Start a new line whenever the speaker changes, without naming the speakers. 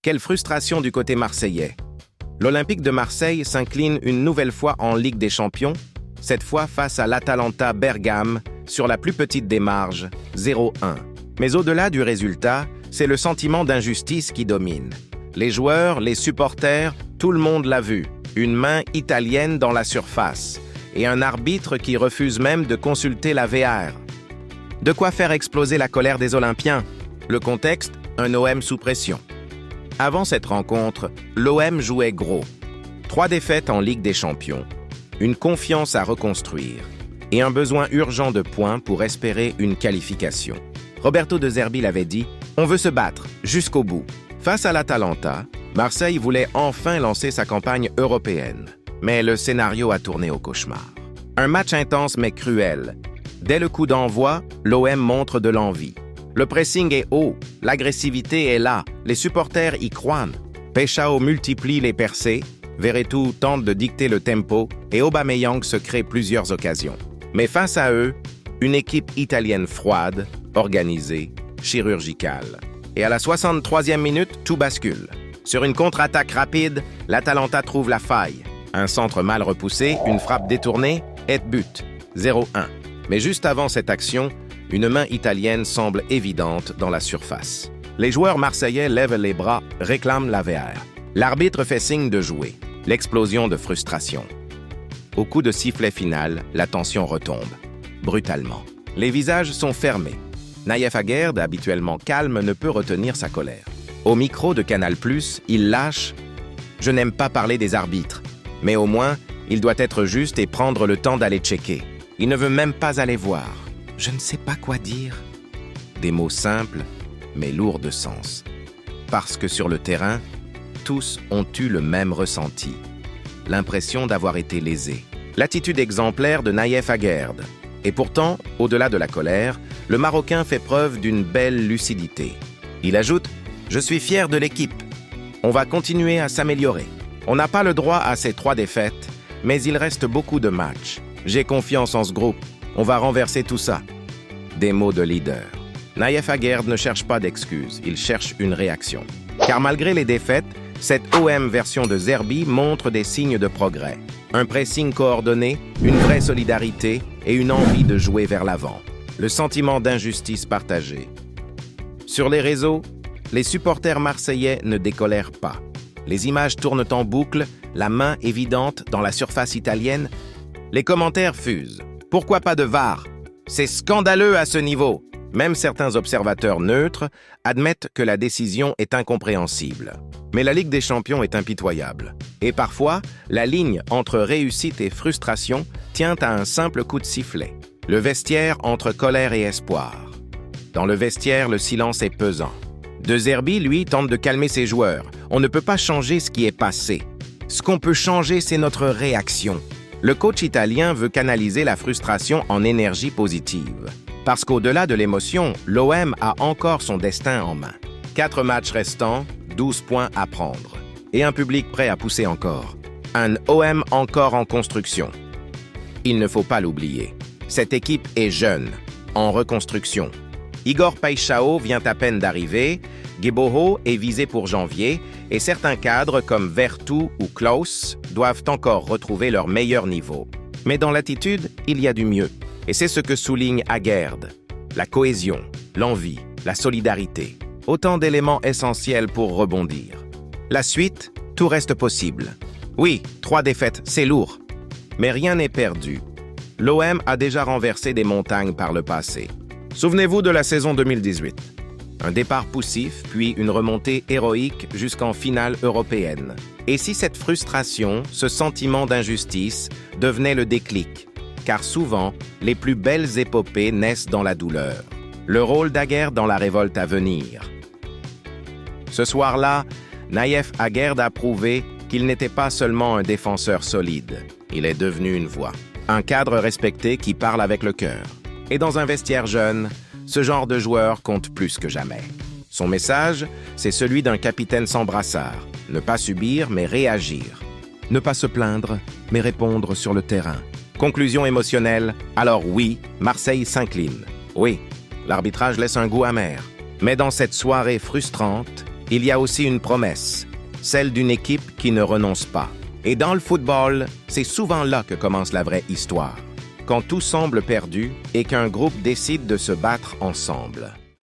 Quelle frustration du côté marseillais. L'Olympique de Marseille s'incline une nouvelle fois en Ligue des Champions, cette fois face à l'Atalanta Bergame sur la plus petite des marges, 0-1. Mais au-delà du résultat, c'est le sentiment d'injustice qui domine. Les joueurs, les supporters, tout le monde l'a vu. Une main italienne dans la surface et un arbitre qui refuse même de consulter la VAR. De quoi faire exploser la colère des Olympiens. Le contexte, un OM sous pression. Avant cette rencontre, l'OM jouait gros. 3 défaites en Ligue des Champions, une confiance à reconstruire et un besoin urgent de points pour espérer une qualification. Roberto De Zerbi l'avait dit, on veut se battre jusqu'au bout. Face à l'Atalanta, Marseille voulait enfin lancer sa campagne européenne. Mais le scénario a tourné au cauchemar. Un match intense mais cruel. Dès le coup d'envoi, l'OM montre de l'envie. Le pressing est haut, l'agressivité est là, les supporters y croient. Peshao multiplie les percées, Veretout tente de dicter le tempo et Aubameyang se crée plusieurs occasions. Mais face à eux, une équipe italienne froide, organisée, chirurgicale. Et à la 63e minute, tout bascule. Sur une contre-attaque rapide, l'Atalanta trouve la faille. Un centre mal repoussé, une frappe détournée, et but, 0-1. Mais juste avant cette action, une main italienne semble évidente dans la surface. Les joueurs marseillais lèvent les bras, réclament la VAR. L'arbitre fait signe de jouer. L'explosion de frustration. Au coup de sifflet final, la tension retombe. Brutalement. Les visages sont fermés. Naïef Aguerd, habituellement calme, ne peut retenir sa colère. Au micro de Canal+, il lâche « Je n'aime pas parler des arbitres, mais au moins, il doit être juste et prendre le temps d'aller checker. Il ne veut même pas aller voir. Je ne sais pas quoi dire. » Des mots simples, mais lourds de sens. Parce que sur le terrain, tous ont eu le même ressenti. L'impression d'avoir été lésés. L'attitude exemplaire de Naïef Aguerd. Et pourtant, au-delà de la colère, le Marocain fait preuve d'une belle lucidité. Il ajoute « Je suis fier de l'équipe. On va continuer à s'améliorer. On n'a pas le droit à ces 3 défaites, mais il reste beaucoup de matchs. J'ai confiance en ce groupe. On va renverser tout ça. » Des mots de leader. Naïef Aguerd ne cherche pas d'excuses, il cherche une réaction. Car malgré les défaites, cette OM version de Zerbi montre des signes de progrès. Un pressing coordonné, une vraie solidarité et une envie de jouer vers l'avant. Le sentiment d'injustice partagé. Sur les réseaux, les supporters marseillais ne décolèrent pas. Les images tournent en boucle, la main évidente dans la surface italienne. Les commentaires fusent. Pourquoi pas de VAR? C'est scandaleux à ce niveau. Même certains observateurs neutres admettent que la décision est incompréhensible. Mais la Ligue des Champions est impitoyable. Et parfois, la ligne entre réussite et frustration tient à un simple coup de sifflet. Le vestiaire entre colère et espoir. Dans le vestiaire, le silence est pesant. De Zerbi, lui, tente de calmer ses joueurs. On ne peut pas changer ce qui est passé. Ce qu'on peut changer, c'est notre réaction. Le coach italien veut canaliser la frustration en énergie positive. Parce qu'au-delà de l'émotion, l'OM a encore son destin en main. 4 matchs restants, 12 points à prendre. Et un public prêt à pousser encore. Un OM encore en construction. Il ne faut pas l'oublier. Cette équipe est jeune, en reconstruction. Igor Peixao vient à peine d'arriver, Geboho est visé pour janvier, et certains cadres comme Veretout ou Klaus doivent encore retrouver leur meilleur niveau. Mais dans l'attitude, il y a du mieux. Et c'est ce que souligne Aguerd. La cohésion, l'envie, la solidarité. Autant d'éléments essentiels pour rebondir. La suite, tout reste possible. Oui, 3 défaites, c'est lourd. Mais rien n'est perdu. L'OM a déjà renversé des montagnes par le passé. Souvenez-vous de la saison 2018. Un départ poussif, puis une remontée héroïque jusqu'en finale européenne. Et si cette frustration, ce sentiment d'injustice, devenait le déclic? Car souvent, les plus belles épopées naissent dans la douleur. Le rôle d'Aguerd dans la révolte à venir. Ce soir-là, Naïef Aguerd a prouvé qu'il n'était pas seulement un défenseur solide. Il est devenu une voix. Un cadre respecté qui parle avec le cœur. Et dans un vestiaire jeune, ce genre de joueur compte plus que jamais. Son message, c'est celui d'un capitaine sans brassard. Ne pas subir, mais réagir. Ne pas se plaindre, mais répondre sur le terrain. Conclusion émotionnelle, alors oui, Marseille s'incline. Oui, l'arbitrage laisse un goût amer. Mais dans cette soirée frustrante, il y a aussi une promesse, celle d'une équipe qui ne renonce pas. Et dans le football, c'est souvent là que commence la vraie histoire, quand tout semble perdu et qu'un groupe décide de se battre ensemble.